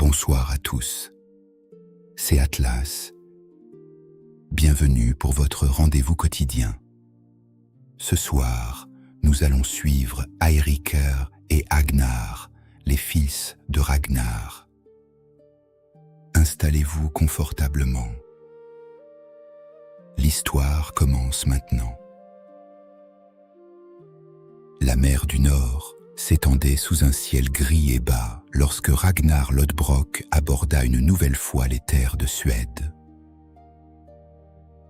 Bonsoir à tous, c'est Atlas. Bienvenue pour votre rendez-vous quotidien. Ce soir, nous allons suivre Eiríkr et Agnar, les fils de Ragnar. Installez-vous confortablement. L'histoire commence maintenant. La mer du Nord s'étendait sous un ciel gris et bas lorsque Ragnar Lodbrok aborda une nouvelle fois les terres de Suède.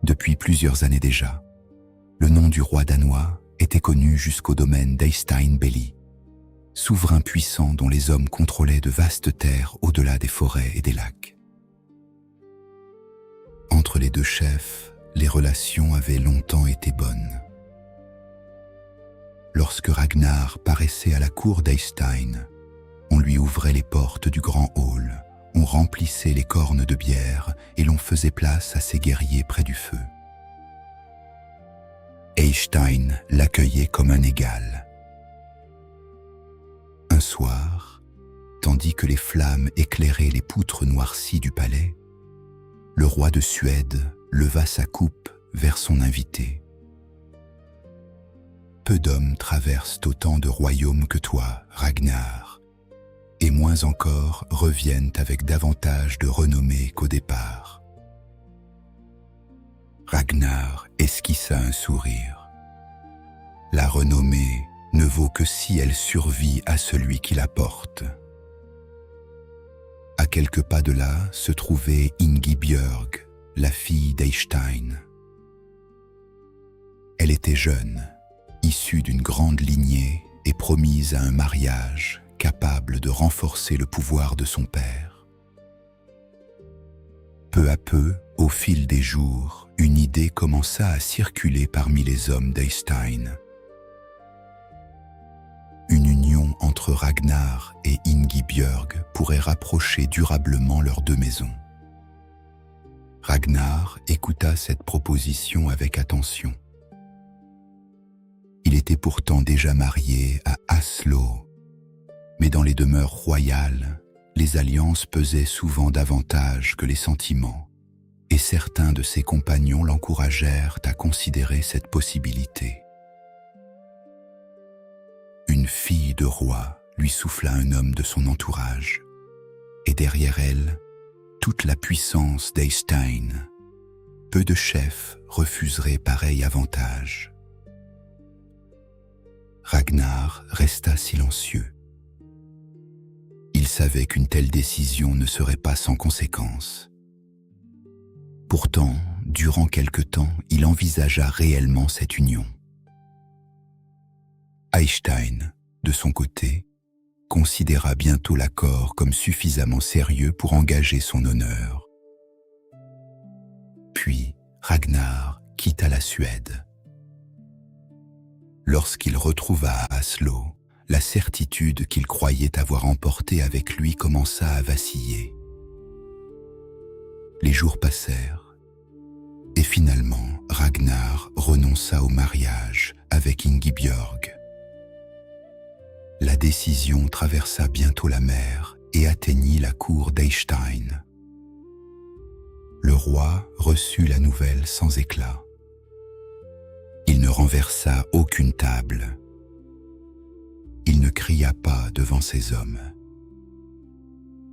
Depuis plusieurs années déjà, le nom du roi danois était connu jusqu'au domaine d'Eystein Belli, souverain puissant dont les hommes contrôlaient de vastes terres au-delà des forêts et des lacs. Entre les deux chefs, les relations avaient longtemps été bonnes. Lorsque Ragnar paraissait à la cour d'Eystein, on lui ouvrait les portes du grand hall, on remplissait les cornes de bière et l'on faisait place à ses guerriers près du feu. Eystein l'accueillait comme un égal. Un soir, tandis que les flammes éclairaient les poutres noircies du palais, le roi de Suède leva sa coupe vers son invité. Peu d'hommes traversent autant de royaumes que toi, Ragnar, et moins encore reviennent avec davantage de renommée qu'au départ. Ragnar esquissa un sourire. La renommée ne vaut que si elle survit à celui qui la porte. À quelques pas de là se trouvait Ingibjörg, la fille d'Eystein. Elle était jeune, issue d'une grande lignée et promise à un mariage capable de renforcer le pouvoir de son père. Peu à peu, au fil des jours, une idée commença à circuler parmi les hommes d'Eystein. Une union entre Ragnar et Ingibjörg pourrait rapprocher durablement leurs deux maisons. Ragnar écouta cette proposition avec attention. Il était pourtant déjà marié à Aslo, mais dans les demeures royales, les alliances pesaient souvent davantage que les sentiments, et certains de ses compagnons l'encouragèrent à considérer cette possibilité. Une fille de roi lui souffla un homme de son entourage, et derrière elle, toute la puissance d'Eystein. Peu de chefs refuseraient pareil avantage. Ragnar resta silencieux. Il savait qu'une telle décision ne serait pas sans conséquence. Pourtant, durant quelque temps, il envisagea réellement cette union. Eystein, de son côté, considéra bientôt l'accord comme suffisamment sérieux pour engager son honneur. Puis, Ragnar quitta la Suède. Lorsqu'il retrouva Aslo, la certitude qu'il croyait avoir emportée avec lui commença à vaciller. Les jours passèrent, et finalement Ragnar renonça au mariage avec Ingibjörg. La décision traversa bientôt la mer et atteignit la cour d'Eystein. Le roi reçut la nouvelle sans éclat. Il ne renversa aucune table. Il ne cria pas devant ses hommes.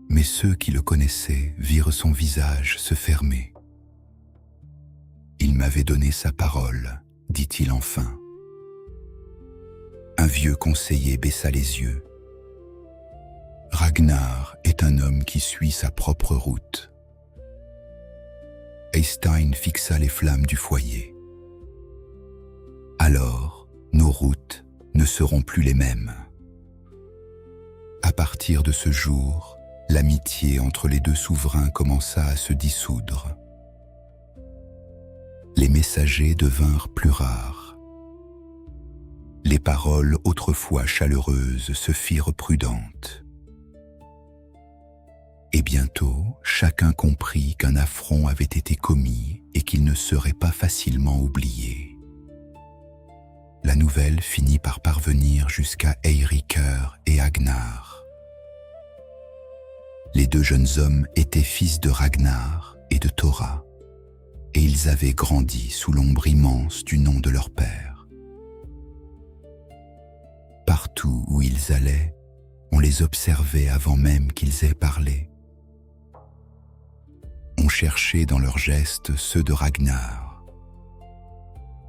Mais ceux qui le connaissaient virent son visage se fermer. « Il m'avait donné sa parole, dit-il enfin. » Un vieux conseiller baissa les yeux. Ragnar est un homme qui suit sa propre route. Eystein fixa les flammes du foyer. Alors, nos routes ne seront plus les mêmes. À partir de ce jour, l'amitié entre les deux souverains commença à se dissoudre. Les messagers devinrent plus rares. Les paroles autrefois chaleureuses se firent prudentes. Et bientôt, chacun comprit qu'un affront avait été commis et qu'il ne serait pas facilement oublié. La nouvelle finit par parvenir jusqu'à Eiríkr et Agnar. Les deux jeunes hommes étaient fils de Ragnar et de Thora, et ils avaient grandi sous l'ombre immense du nom de leur père. Partout où ils allaient, on les observait avant même qu'ils aient parlé. On cherchait dans leurs gestes ceux de Ragnar.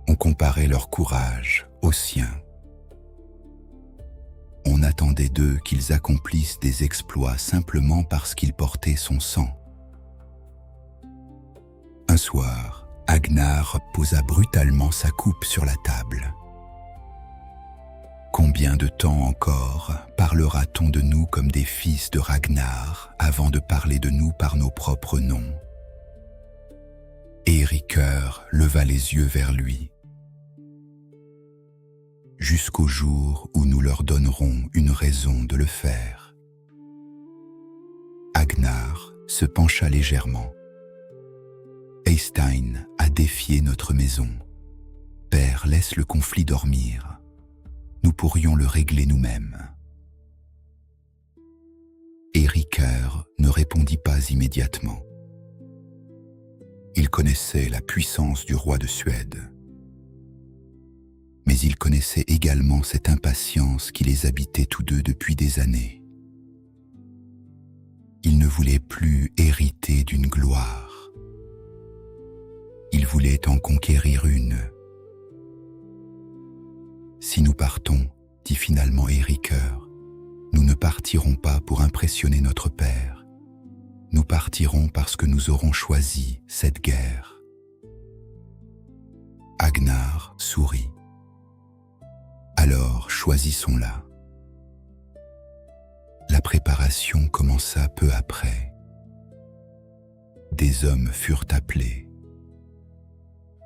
On comparait leur courage au sien. On attendait d'eux qu'ils accomplissent des exploits simplement parce qu'ils portaient son sang. Un soir, Agnar posa brutalement sa coupe sur la table. Combien de temps encore parlera-t-on de nous comme des fils de Ragnar avant de parler de nous par nos propres noms? Eiríkr leva les yeux vers lui. Jusqu'au jour où nous leur donnerons une raison de le faire. Agnar se pencha légèrement. Eysteinn a défié notre maison. Père, laisse le conflit dormir. Nous pourrions le régler nous-mêmes. Eiríkr ne répondit pas immédiatement. Il connaissait la puissance du roi de Suède. Mais il connaissait également cette impatience qui les habitait tous deux depuis des années. Il ne voulait plus hériter d'une gloire. Il voulait en conquérir une. Si nous partons, dit finalement Eiríkr, nous ne partirons pas pour impressionner notre père. Nous partirons parce que nous aurons choisi cette guerre. Agnar sourit. Alors choisissons-la. La préparation commença peu après. Des hommes furent appelés.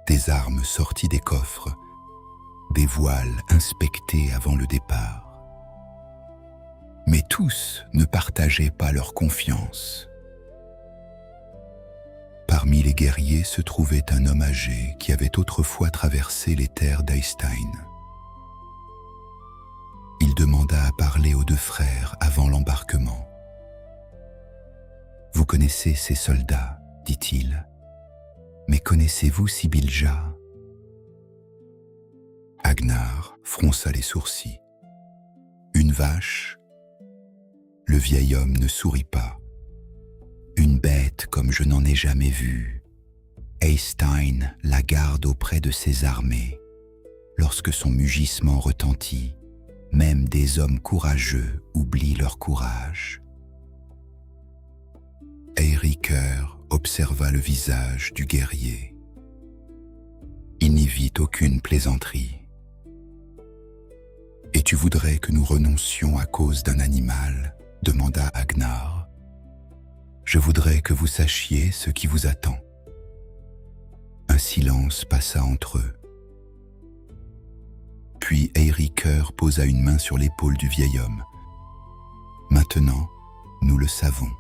Des armes sorties des coffres. Des voiles inspectés avant le départ. Mais tous ne partageaient pas leur confiance. Parmi les guerriers se trouvait un homme âgé qui avait autrefois traversé les terres d'Eysteinn. Il demanda à parler aux deux frères avant l'embarquement. « Vous connaissez ces soldats, dit-il, mais connaissez-vous Sibyllja » Agnar fronça les sourcils. « Une vache ?» Le vieil homme ne sourit pas. « Une bête comme je n'en ai jamais vue. Eysteinn la garde auprès de ses armées. Lorsque son mugissement retentit, même des hommes courageux oublient leur courage. » Eiríkr observa le visage du guerrier. Il n'y vit aucune plaisanterie. « Et tu voudrais que nous renoncions à cause d'un animal ?» demanda Agnar. « Je voudrais que vous sachiez ce qui vous attend. » Un silence passa entre eux. Puis Eiríkr posa une main sur l'épaule du vieil homme. « Maintenant, nous le savons. »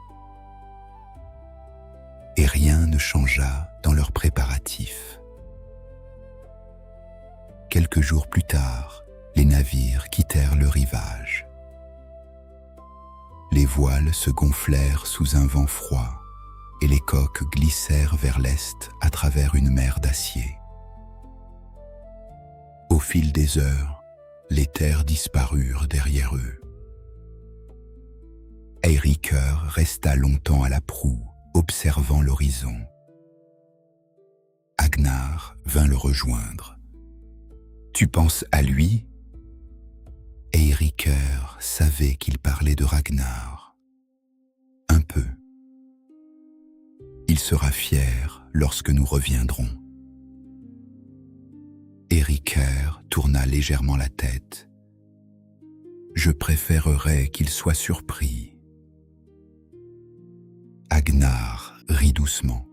Et rien ne changea dans leurs préparatifs. Quelques jours plus tard, les navires quittèrent le rivage. Les voiles se gonflèrent sous un vent froid et les coques glissèrent vers l'est à travers une mer d'acier. Au fil des heures, les terres disparurent derrière eux. Eiríkr resta longtemps à la proue, observant l'horizon. Agnar vint le rejoindre. « Tu penses à lui ?» Eiríkr savait qu'il parlait de Ragnar. Un peu. Il sera fier lorsque nous reviendrons. Eiríkr tourna légèrement la tête. Je préférerais qu'il soit surpris. Agnar rit doucement.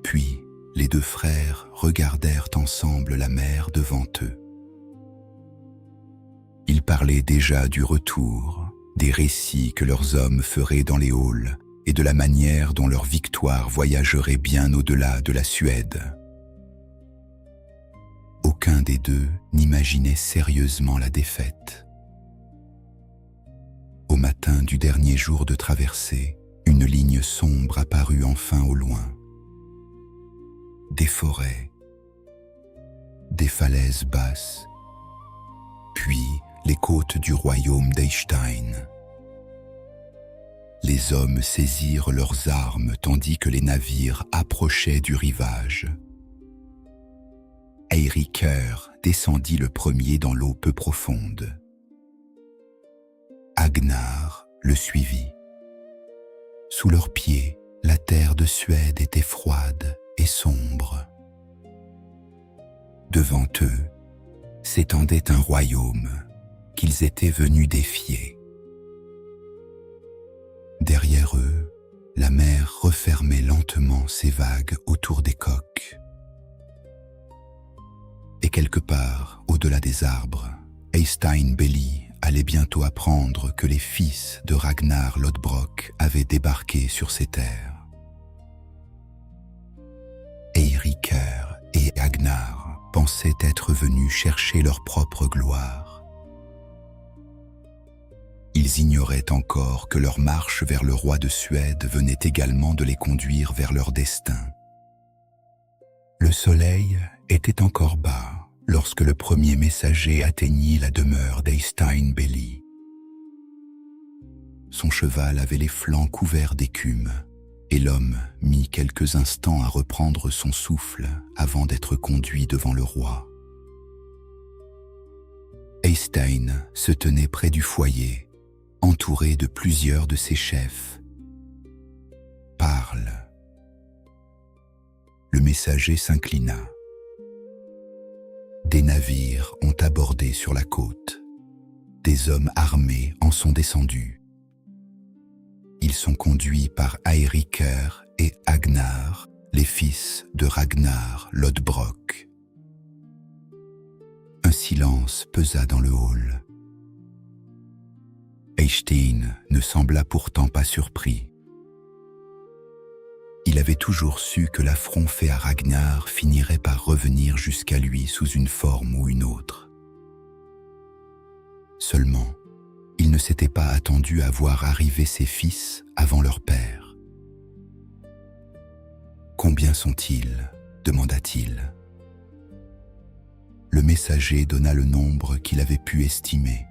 Puis, les deux frères regardèrent ensemble la mer devant eux. Ils parlaient déjà du retour, des récits que leurs hommes feraient dans les halls et de la manière dont leur victoire voyagerait bien au-delà de la Suède. Aucun des deux n'imaginait sérieusement la défaite. Au matin du dernier jour de traversée, une ligne sombre apparut enfin au loin. Des forêts, des falaises basses, puis les côtes du royaume d'Eystein. Les hommes saisirent leurs armes tandis que les navires approchaient du rivage. Eiríkr descendit le premier dans l'eau peu profonde. Agnar le suivit. Sous leurs pieds, la terre de Suède était froide et sombre. Devant eux s'étendait un royaume qu'ils étaient venus défier. Derrière eux, la mer refermait lentement ses vagues autour des coques. Et quelque part, au-delà des arbres, Eystein Belli allait bientôt apprendre que les fils de Ragnar Lodbrok avaient débarqué sur ces terres. Eiríkr et Agnar pensaient être venus chercher leur propre gloire. Ils ignoraient encore que leur marche vers le roi de Suède venait également de les conduire vers leur destin. Le soleil était encore bas lorsque le premier messager atteignit la demeure d'Eystein Belli. Son cheval avait les flancs couverts d'écume, et l'homme mit quelques instants à reprendre son souffle avant d'être conduit devant le roi. Eystein se tenait près du foyer, entouré de plusieurs de ses chefs. « Parle !» Le messager s'inclina. Des navires ont abordé sur la côte. Des hommes armés en sont descendus. Ils sont conduits par Eiríkr et Agnar, les fils de Ragnar Lodbrok. Un silence pesa dans le hall. Eystein ne sembla pourtant pas surpris. Il avait toujours su que l'affront fait à Ragnar finirait par revenir jusqu'à lui sous une forme ou une autre. Seulement, il ne s'était pas attendu à voir arriver ses fils avant leur père. « Combien sont-ils » demanda-t-il. Le messager donna le nombre qu'il avait pu estimer.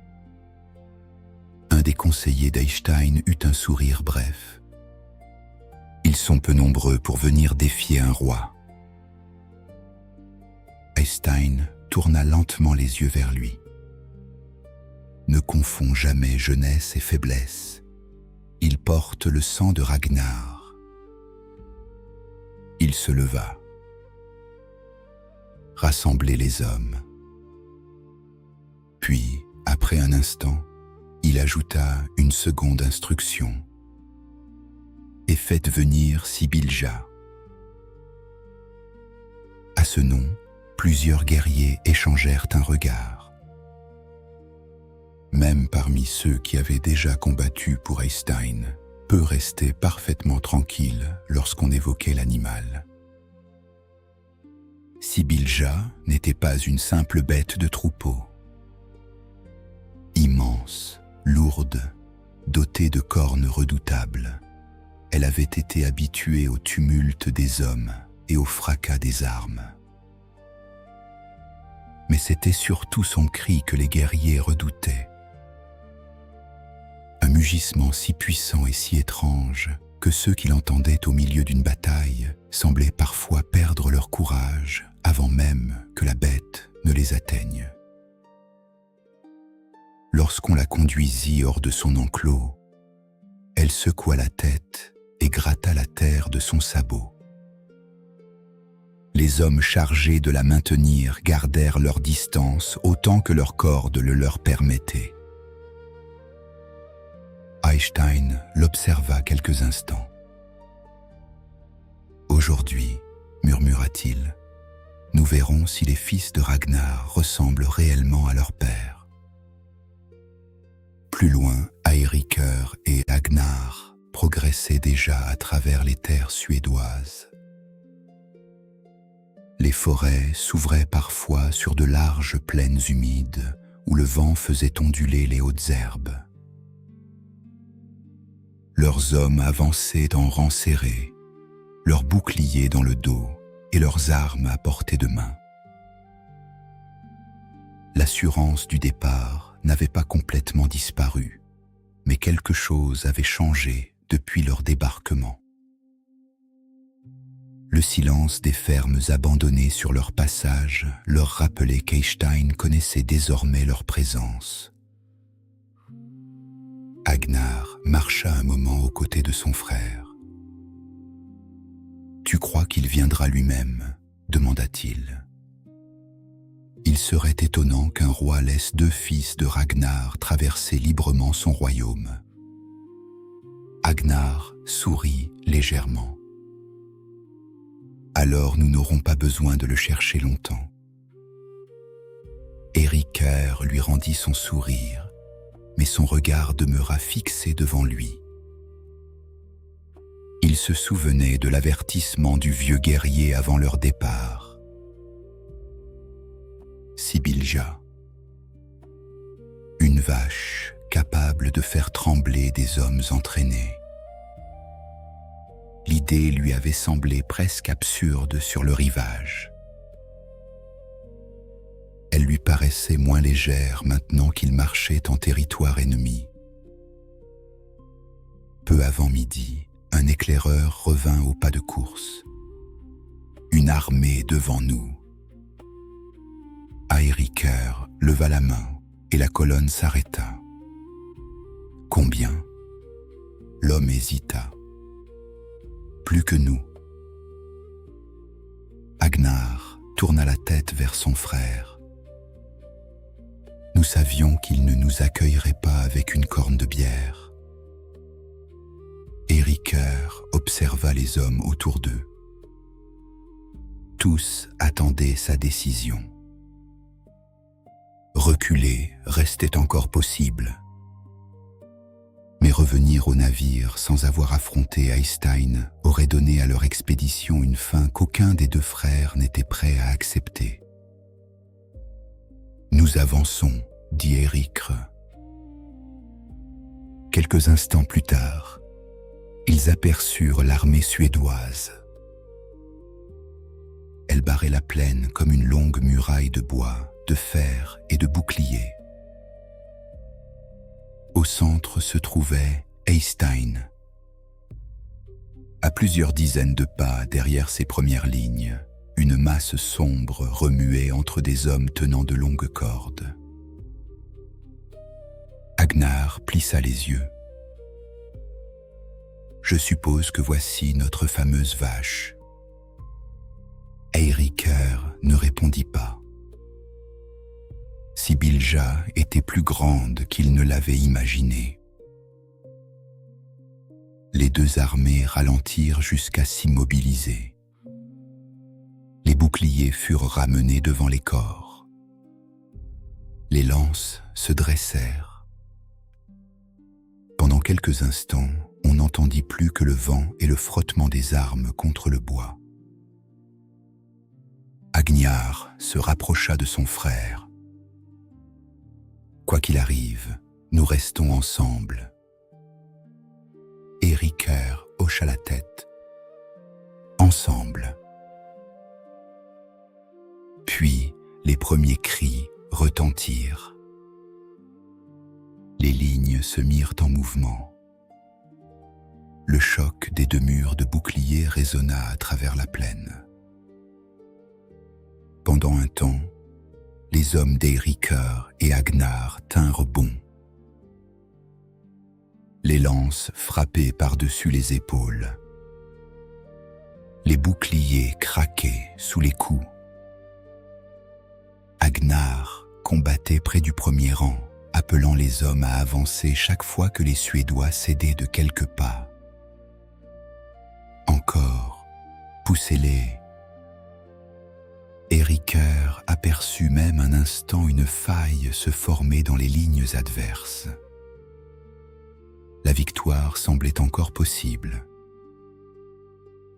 Un des conseillers d'Eystein eut un sourire bref. Ils sont peu nombreux pour venir défier un roi. Eystein tourna lentement les yeux vers lui. Ne confonds jamais jeunesse et faiblesse. Il porte le sang de Ragnar. Il se leva. Rassemblez les hommes. Puis, après un instant, il ajouta une seconde instruction. Et faites venir Sibilja. À ce nom, plusieurs guerriers échangèrent un regard. Même parmi ceux qui avaient déjà combattu pour Eystein, peu restaient parfaitement tranquilles lorsqu'on évoquait l'animal. Sibilja n'était pas une simple bête de troupeau. Immense, lourde, dotée de cornes redoutables, elle avait été habituée au tumulte des hommes et au fracas des armes. Mais c'était surtout son cri que les guerriers redoutaient. Un mugissement si puissant et si étrange que ceux qui l'entendaient au milieu d'une bataille semblaient parfois perdre leur courage avant même que la bête ne les atteigne. Lorsqu'on la conduisit hors de son enclos, elle secoua la tête et gratta la terre de son sabot. Les hommes chargés de la maintenir gardèrent leur distance autant que leurs cordes le leur permettaient. Eystein l'observa quelques instants. « Aujourd'hui, murmura-t-il, nous verrons si les fils de Ragnar ressemblent réellement à leur père. » Plus loin, Eiríkr et Agnar progressaient déjà à travers les terres suédoises. Les forêts s'ouvraient parfois sur de larges plaines humides où le vent faisait onduler les hautes herbes. Leurs hommes avançaient en rang serré, leurs boucliers dans le dos et leurs armes à portée de main. L'assurance du départ n'avait pas complètement disparu, mais quelque chose avait changé depuis leur débarquement. Le silence des fermes abandonnées sur leur passage leur rappelait qu'Eystein connaissait désormais leur présence. Agnar marcha un moment aux côtés de son frère. « Tu crois qu'il viendra lui-même » demanda-t-il. Il serait étonnant qu'un roi laisse 2 fils de Ragnar traverser librement son royaume. Agnar sourit légèrement. Alors nous n'aurons pas besoin de le chercher longtemps. Eiríkr lui rendit son sourire, mais son regard demeura fixé devant lui. Il se souvenait de l'avertissement du vieux guerrier avant leur départ. Sibyllja, une vache capable de faire trembler des hommes entraînés. L'idée lui avait semblé presque absurde sur le rivage. Elle lui paraissait moins légère maintenant qu'il marchait en territoire ennemi. Peu avant midi, un éclaireur revint au pas de course. « Une armée devant nous !» Eiríkr leva la main et la colonne s'arrêta. « Combien ?» L'homme hésita. « Plus que nous. » Agnar tourna la tête vers son frère. Nous savions qu'il ne nous accueillerait pas avec une corne de bière. Eiríkr observa les hommes autour d'eux. Tous attendaient sa décision. Reculer restait encore possible. Mais revenir au navire sans avoir affronté Eystein aurait donné à leur expédition une fin qu'aucun des 2 frères n'était prêt à accepter. « Nous avançons » dit Eiríkr. Quelques instants plus tard, ils aperçurent l'armée suédoise. Elle barrait la plaine comme une longue muraille de bois, de fer et de boucliers. Au centre se trouvait Eystein. À plusieurs dizaines de pas derrière ses premières lignes, une masse sombre remuait entre des hommes tenant de longues cordes. Agnar plissa les yeux. « Je suppose que voici notre fameuse vache. » Eiríkr ne répondit pas. Sibyllja était plus grande qu'il ne l'avait imaginé. Les 2 armées ralentirent jusqu'à s'immobiliser. Les boucliers furent ramenés devant les corps. Les lances se dressèrent. Pendant quelques instants, on n'entendit plus que le vent et le frottement des armes contre le bois. Agnar se rapprocha de son frère. « Quoi qu'il arrive, nous restons ensemble. » Eiríkr hocha la tête. « Ensemble. » Puis les premiers cris retentirent. Les lignes se mirent en mouvement. Le choc des 2 murs de boucliers résonna à travers la plaine. Pendant un temps, les hommes d'Eiríkr et Agnar tinrent bon. Les lances frappaient par-dessus les épaules. Les boucliers craquaient sous les coups. Agnar combattait près du premier rang, appelant les hommes à avancer chaque fois que les Suédois cédaient de quelques pas. Encore, poussez-les. Eiríkr aperçut même un instant une faille se former dans les lignes adverses. La victoire semblait encore possible.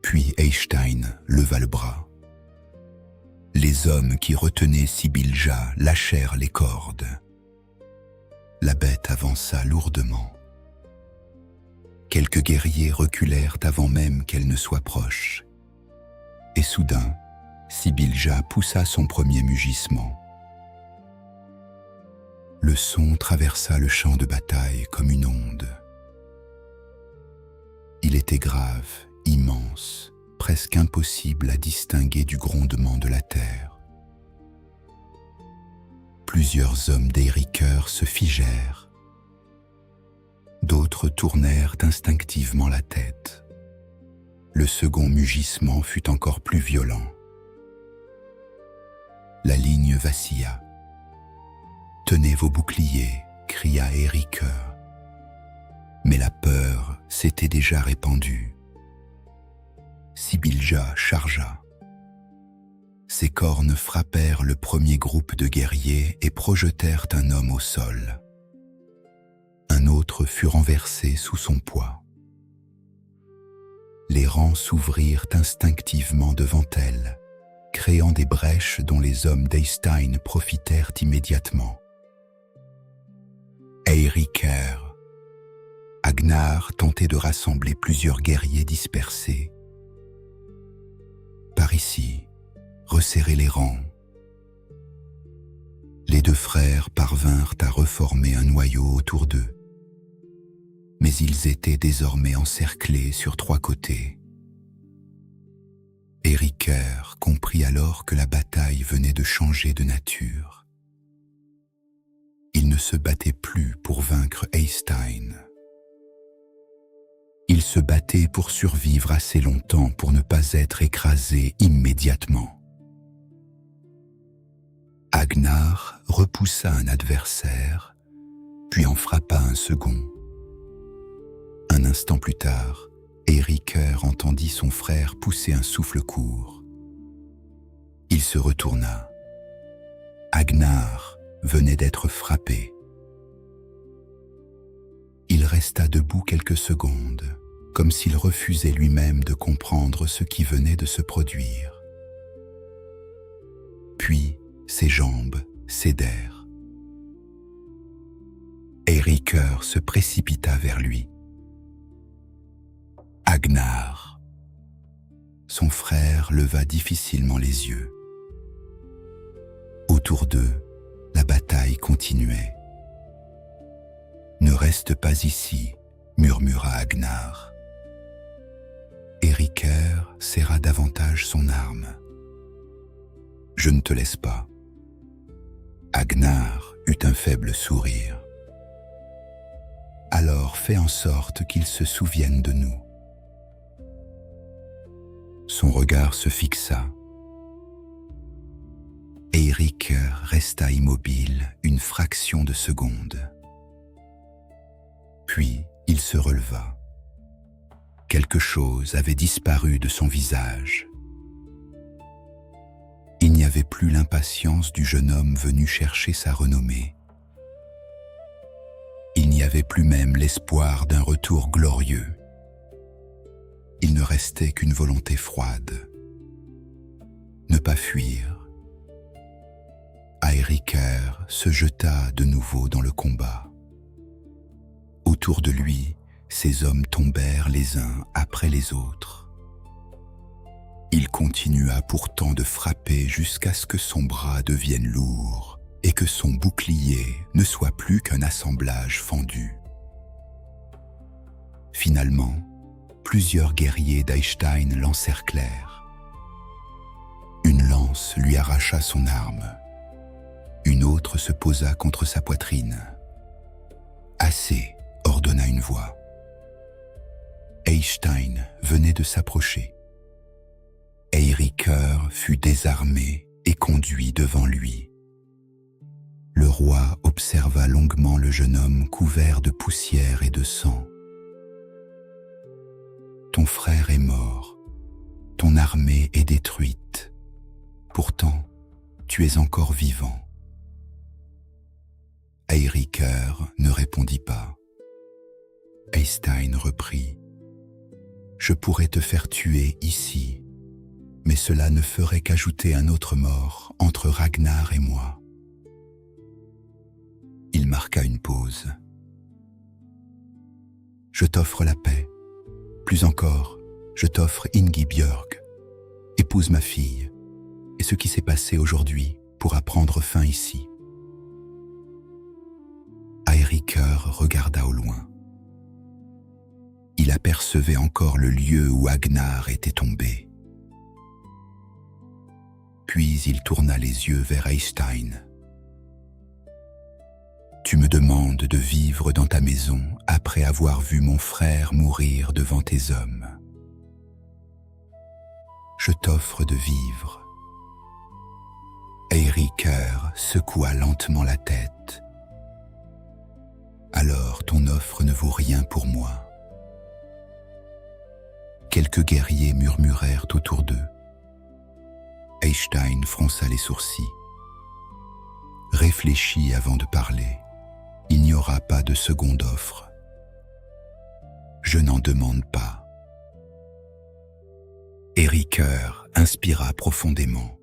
Puis Eystein leva le bras. Les hommes qui retenaient Sibyllja lâchèrent les cordes. La bête avança lourdement. Quelques guerriers reculèrent avant même qu'elle ne soit proche. Et soudain, Sibylla poussa son premier mugissement. Le son traversa le champ de bataille comme une onde. Il était grave, immense, presque impossible à distinguer du grondement de la terre. Plusieurs hommes d'Ériqueur se figèrent. D'autres tournèrent instinctivement la tête. Le second mugissement fut encore plus violent. La ligne vacilla. « Tenez vos boucliers » cria Ériqueur. Mais la peur s'était déjà répandue. Sibylla chargea. Ses cornes frappèrent le premier groupe de guerriers et projetèrent un homme au sol. Un autre fut renversé sous son poids. Les rangs s'ouvrirent instinctivement devant elle, créant des brèches dont les hommes d'Eystein profitèrent immédiatement. Ériqueur. Agnar tentait de rassembler plusieurs guerriers dispersés. Par ici, resserrer les rangs. Les deux frères parvinrent à reformer un noyau autour d'eux. Mais ils étaient désormais encerclés sur trois côtés. Ériqueur comprit alors que la bataille venait de changer de nature. Il ne se battait plus pour vaincre Eystein. Il se battait pour survivre assez longtemps pour ne pas être écrasé immédiatement. Agnar repoussa un adversaire, puis en frappa un second. Un instant plus tard, Ériqueur entendit son frère pousser un souffle court. Il se retourna. Agnar venait d'être frappé. Il resta debout quelques secondes, comme s'il refusait lui-même de comprendre ce qui venait de se produire. Puis, ses jambes cédèrent. Ériqueur se précipita vers lui. Agnar. Son frère leva difficilement les yeux. Autour d'eux, la bataille continuait. « Ne reste pas ici », murmura Agnar. Ériqueur serra davantage son arme. « Je ne te laisse pas. » Agnar eut un faible sourire. « Alors fais en sorte qu'ils se souviennent de nous. » Son regard se fixa. Ériqueur resta immobile une fraction de seconde. Puis il se releva. Quelque chose avait disparu de son visage. Il n'y avait plus l'impatience du jeune homme venu chercher sa renommée. Il n'y avait plus même l'espoir d'un retour glorieux. Il ne restait qu'une volonté froide. Ne pas fuir. Ériqueur se jeta de nouveau dans le combat. Autour de lui, ses hommes tombèrent les uns après les autres. Il continua pourtant de frapper jusqu'à ce que son bras devienne lourd et que son bouclier ne soit plus qu'un assemblage fendu. Finalement, plusieurs guerriers d'Eystein l'encerclèrent. Une lance lui arracha son arme. Une autre se posa contre sa poitrine. « Assez !» ordonna une voix. Eystein venait de s'approcher. Ériqueur fut désarmé et conduit devant lui. Le roi observa longuement le jeune homme couvert de poussière et de sang. « Ton frère est mort, ton armée est détruite. Pourtant, tu es encore vivant. » Ériqueur ne répondit pas. Eystein reprit. « Je pourrais te faire tuer ici, mais cela ne ferait qu'ajouter un autre mort entre Ragnar et moi. » Il marqua une pause. je t'offre la paix. Plus encore, je t'offre Ingibjörg. Épouse ma fille, et ce qui s'est passé aujourd'hui pourra prendre fin ici. Eiríkur regarda au loin. Il apercevait encore le lieu où Agnar était tombé. Puis il tourna les yeux vers Eystein. « Tu me demandes de vivre dans ta maison après avoir vu mon frère mourir devant tes hommes. Je t'offre de vivre. » Eiríkur secoua lentement la tête. « Alors ton offre ne vaut rien pour moi. » Quelques guerriers murmurèrent autour d'eux. Eystein fronça les sourcils. Réfléchis avant de parler. Il n'y aura pas de seconde offre. Je n'en demande pas. Eiríkur inspira profondément.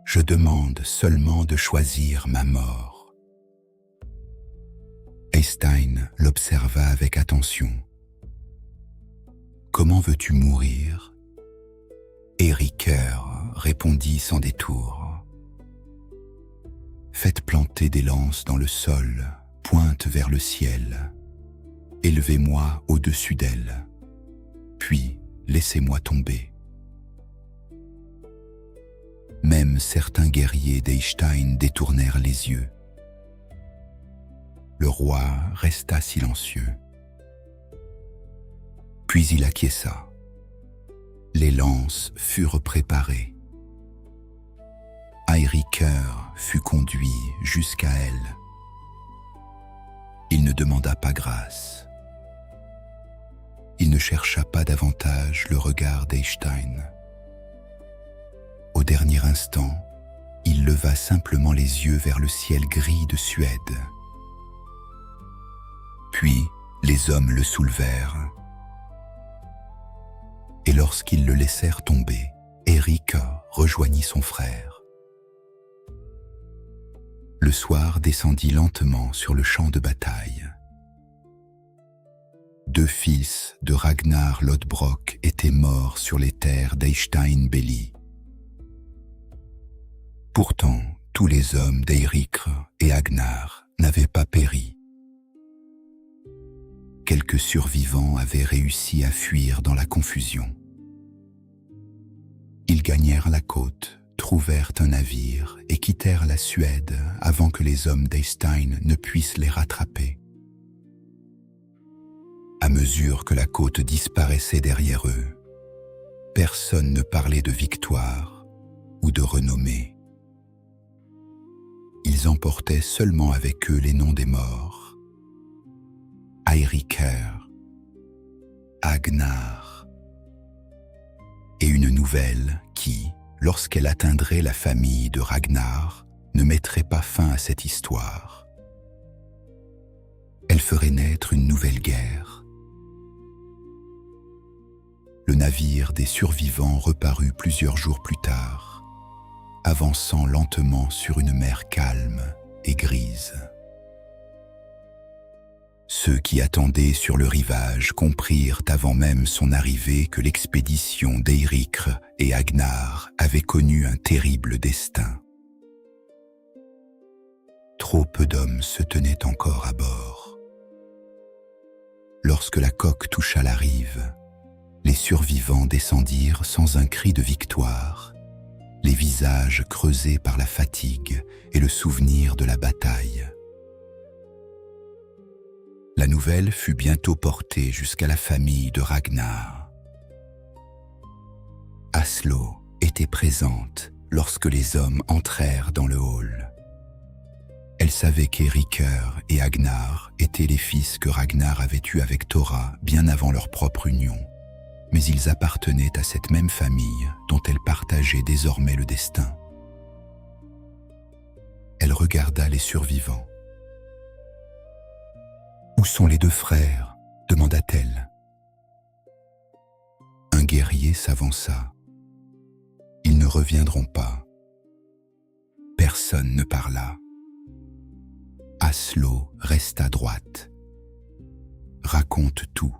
Je demande seulement de choisir ma mort. Eystein l'observa avec attention. Comment veux-tu mourir ? Eiríkur répondit sans détour. Faites planter des lances dans le sol, pointe vers le ciel. Élevez-moi au-dessus d'elles, puis laissez-moi tomber. Même certains guerriers d'Eystein détournèrent les yeux. Le roi resta silencieux. Puis il acquiesça. Les lances furent préparées. Eiríkur fut conduit jusqu'à elle. Il ne demanda pas grâce. Il ne chercha pas davantage le regard d'Eystein. Au dernier instant, il leva simplement les yeux vers le ciel gris de Suède. Puis, les hommes le soulevèrent. Et lorsqu'ils le laissèrent tomber, Eiríkur rejoignit son frère. Le soir descendit lentement sur le champ de bataille. 2 fils de Ragnar Lodbrok étaient morts sur les terres d'Eystein-Belli. Pourtant, tous les hommes d'Eiríkur et Agnar n'avaient pas péri. Quelques survivants avaient réussi à fuir dans la confusion. Ils gagnèrent la côte, trouvèrent un navire et quittèrent la Suède avant que les hommes d'Eystein ne puissent les rattraper. À mesure que la côte disparaissait derrière eux, personne ne parlait de victoire ou de renommée. Ils emportaient seulement avec eux les noms des morts. Eiríkur, Agnar, et une nouvelle qui, lorsqu'elle atteindrait la famille de Ragnar, ne mettrait pas fin à cette histoire. Elle ferait naître une nouvelle guerre. Le navire des survivants reparut plusieurs jours plus tard, avançant lentement sur une mer calme et grise. Ceux qui attendaient sur le rivage comprirent avant même son arrivée que l'expédition d'Eiríkur et Agnar avait connu un terrible destin. Trop peu d'hommes se tenaient encore à bord. Lorsque la coque toucha la rive, les survivants descendirent sans un cri de victoire, les visages creusés par la fatigue et le souvenir de la bataille. La nouvelle fut bientôt portée jusqu'à la famille de Ragnar. Aslo était présente lorsque les hommes entrèrent dans le hall. Elle savait qu'Eiríkur et Agnar étaient les fils que Ragnar avait eus avec Thora bien avant leur propre union, mais ils appartenaient à cette même famille dont elle partageait désormais le destin. Elle regarda les survivants. « Où sont les 2 frères ?» demanda-t-elle. Un guerrier s'avança. « Ils ne reviendront pas. » Personne ne parla. Aslo resta droite. raconte tout.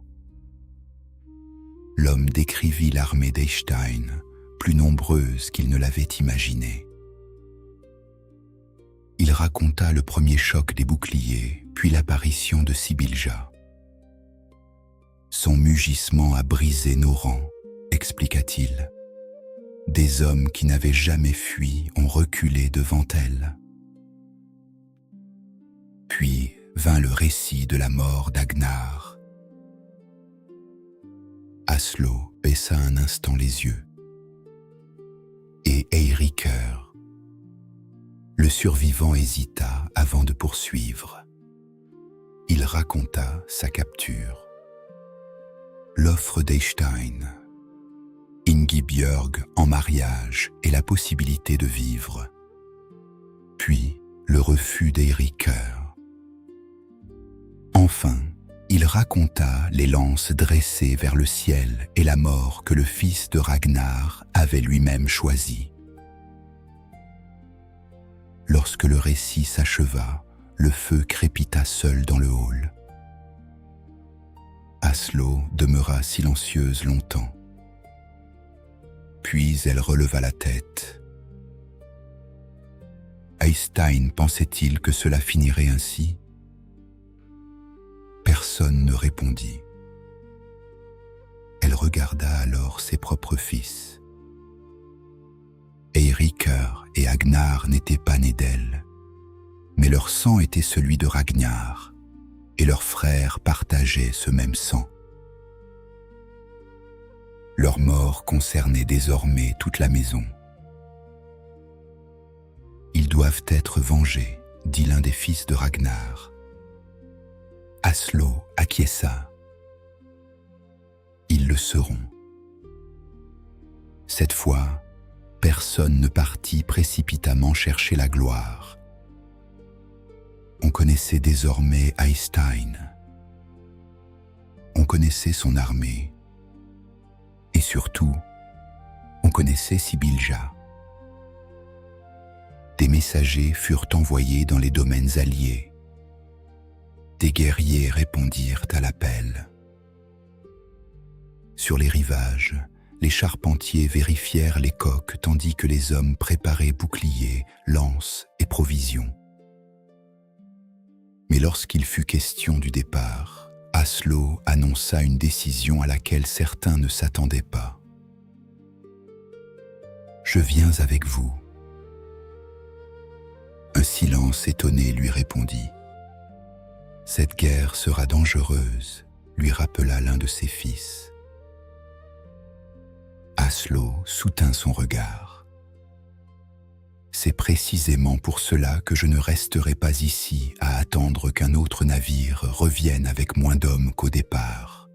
L'homme décrivit l'armée d'Eystein, plus nombreuse qu'il ne l'avait imaginé. Il raconta le premier choc des boucliers, puis l'apparition de Sibylla. Son mugissement a brisé nos rangs, expliqua-t-il. Des hommes qui n'avaient jamais fui ont reculé devant elle. Puis vint le récit de la mort d'Agnar. Aslo baissa un instant les yeux. Et Eirikr. Le survivant hésita avant de poursuivre. Il raconta sa capture. L'offre d'Eystein, Ingibjörg en mariage et la possibilité de vivre. Puis le refus d'Eirikr. Enfin, il raconta les lances dressées vers le ciel et la mort que le fils de Ragnar avait lui-même choisie. Lorsque le récit s'acheva, le feu crépita seul dans le hall. Aslo demeura silencieuse longtemps. Puis elle releva la tête. Eystein pensait-il que cela finirait ainsi? Personne ne répondit. Elle regarda alors ses propres fils. Eirikr et Agnar n'étaient pas nés d'elle, mais leur sang était celui de Ragnar, et leurs frères partageaient ce même sang. Leur mort concernait désormais toute la maison. Ils doivent être vengés, dit l'un des fils de Ragnar. Aslo acquiesça. Ils le seront. Cette fois, personne ne partit précipitamment chercher la gloire. On connaissait désormais Eystein. On connaissait son armée. Et surtout, on connaissait Sibylla. Des messagers furent envoyés dans les domaines alliés. Des guerriers répondirent à l'appel. Sur les rivages, les charpentiers vérifièrent les coques tandis que les hommes préparaient boucliers, lances et provisions. Mais lorsqu'il fut question du départ, Aslo annonça une décision à laquelle certains ne s'attendaient pas. « Je viens avec vous. » Un silence étonné lui répondit. « Cette guerre sera dangereuse, » lui rappela l'un de ses fils. Aslo soutint son regard. « C'est précisément pour cela que je ne resterai pas ici à attendre qu'un autre navire revienne avec moins d'hommes qu'au départ. »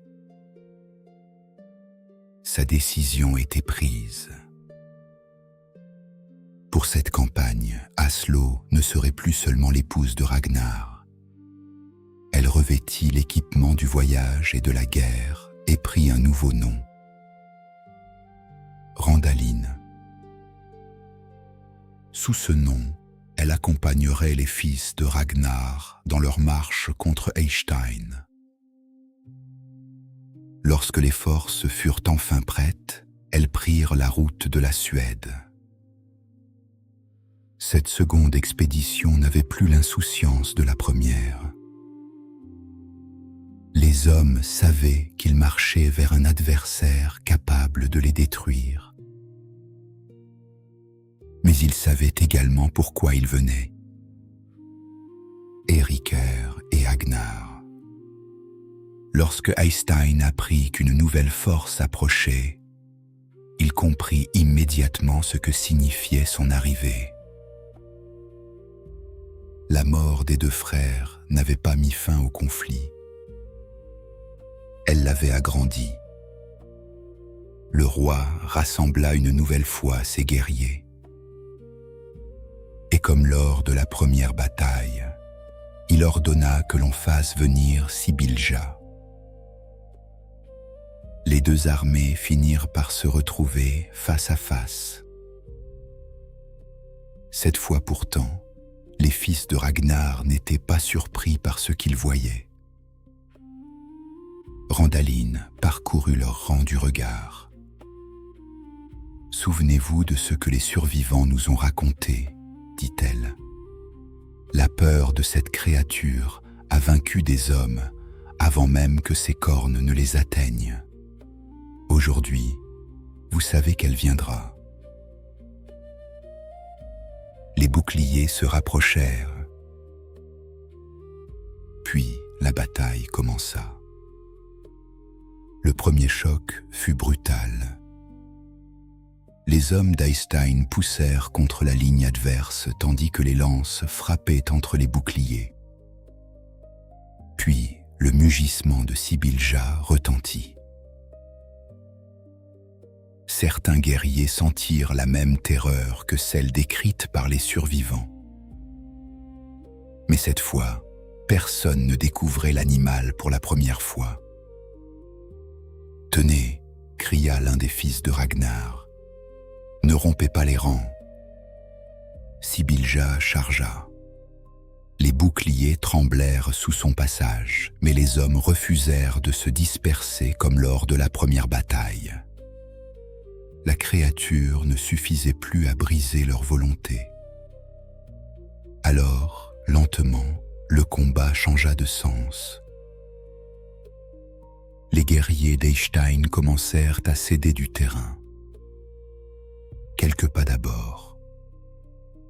Sa décision était prise. Pour cette campagne, Aslo ne serait plus seulement l'épouse de Ragnar. Elle revêtit l'équipement du voyage et de la guerre et prit un nouveau nom. Randaline. Sous ce nom, elle accompagnerait les fils de Ragnar dans leur marche contre Eystein. Lorsque les forces furent enfin prêtes, elles prirent la route de la Suède. Cette seconde expédition n'avait plus l'insouciance de la première. Les hommes savaient qu'ils marchaient vers un adversaire capable de les détruire. Mais ils savaient également pourquoi ils venaient. Eirikr et Agnar. Lorsque Eystein apprit qu'une nouvelle force approchait, il comprit immédiatement ce que signifiait son arrivée. La mort des deux frères n'avait pas mis fin au conflit. Elle l'avait agrandi. Le roi rassembla une nouvelle fois ses guerriers. Et comme lors de la première bataille, il ordonna que l'on fasse venir Sibylla. Les deux armées finirent par se retrouver face à face. Cette fois pourtant, les fils de Ragnar n'étaient pas surpris par ce qu'ils voyaient. Randaline parcourut leur rang du regard. « Souvenez-vous de ce que les survivants nous ont raconté, dit-elle. La peur de cette créature a vaincu des hommes avant même que ses cornes ne les atteignent. Aujourd'hui, vous savez qu'elle viendra. » Les boucliers se rapprochèrent. Puis la bataille commença. Le premier choc fut brutal. Les hommes d'Eystein poussèrent contre la ligne adverse tandis que les lances frappaient entre les boucliers. Puis le mugissement de Sibylla retentit. Certains guerriers sentirent la même terreur que celle décrite par les survivants. Mais cette fois, personne ne découvrait l'animal pour la première fois. « Tenez !» cria l'un des fils de Ragnar. « Ne rompez pas les rangs. » Sibylla chargea. Les boucliers tremblèrent sous son passage, mais les hommes refusèrent de se disperser comme lors de la première bataille. La créature ne suffisait plus à briser leur volonté. Alors, lentement, le combat changea de sens. Les guerriers d'Eystein commencèrent à céder du terrain. Quelques pas d'abord,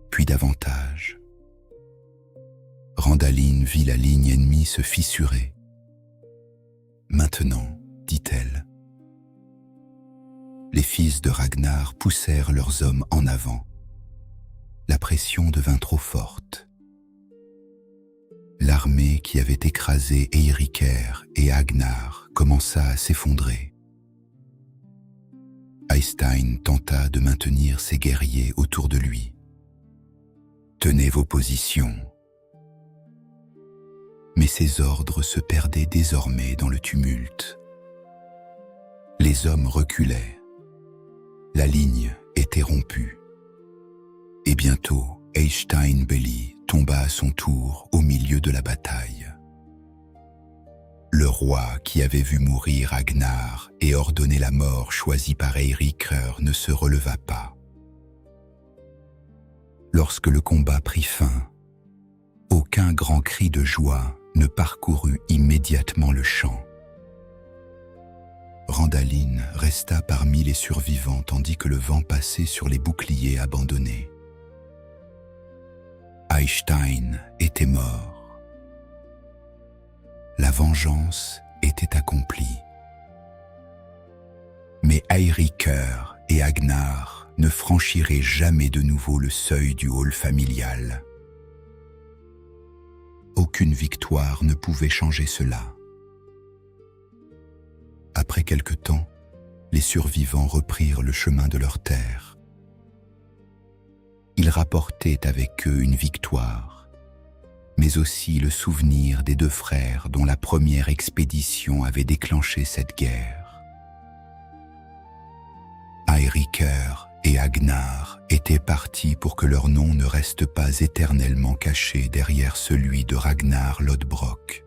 puis davantage. Randaline vit la ligne ennemie se fissurer. « Maintenant, dit-elle. » Les fils de Ragnar poussèrent leurs hommes en avant. La pression devint trop forte. L'armée qui avait écrasé Eirikr et Agnar commença à s'effondrer. Eystein tenta de maintenir ses guerriers autour de lui. « Tenez vos positions. » Mais ses ordres se perdaient désormais dans le tumulte. Les hommes reculaient. La ligne était rompue. Et bientôt, Eystein-Belli tomba à son tour au milieu de la bataille. Le roi qui avait vu mourir Agnar et ordonné la mort choisie par Eirikr ne se releva pas. Lorsque le combat prit fin, aucun grand cri de joie ne parcourut immédiatement le champ. Randaline resta parmi les survivants tandis que le vent passait sur les boucliers abandonnés. Eystein était mort. La vengeance était accomplie. Mais Eirikr et Agnar ne franchiraient jamais de nouveau le seuil du hall familial. Aucune victoire ne pouvait changer cela. Après quelque temps, les survivants reprirent le chemin de leur terre. Ils rapportaient avec eux une victoire, mais aussi le souvenir des deux frères dont la première expédition avait déclenché cette guerre. Eirikr et Agnar étaient partis pour que leur nom ne reste pas éternellement caché derrière celui de Ragnar Lodbrok.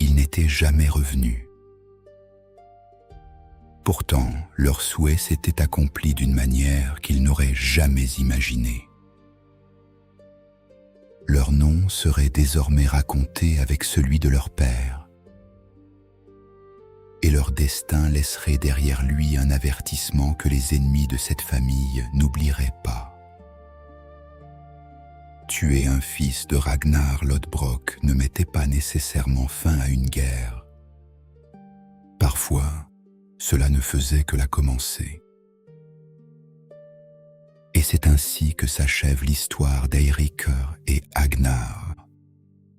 Ils n'étaient jamais revenus. Pourtant, leur souhait s'était accompli d'une manière qu'ils n'auraient jamais imaginée. Leur nom serait désormais raconté avec celui de leur père, et leur destin laisserait derrière lui un avertissement que les ennemis de cette famille n'oublieraient pas. Tuer un fils de Ragnar Lodbrok ne mettait pas nécessairement fin à une guerre. Parfois, cela ne faisait que la commencer. Et c'est ainsi que s'achève l'histoire d'Eirikr et Agnar,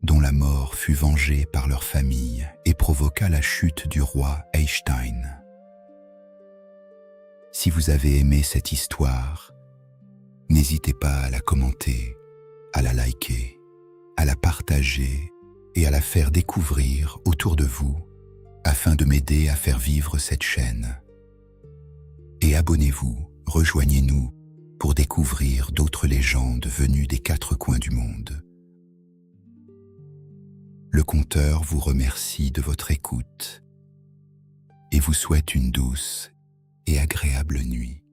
dont la mort fut vengée par leur famille et provoqua la chute du roi Eystein. Si vous avez aimé cette histoire, n'hésitez pas à la commenter, à la liker, à la partager et à la faire découvrir autour de vous afin de m'aider à faire vivre cette chaîne. Et abonnez-vous, rejoignez-nous pour découvrir d'autres légendes venues des 4 coins du monde. Le conteur vous remercie de votre écoute et vous souhaite une douce et agréable nuit.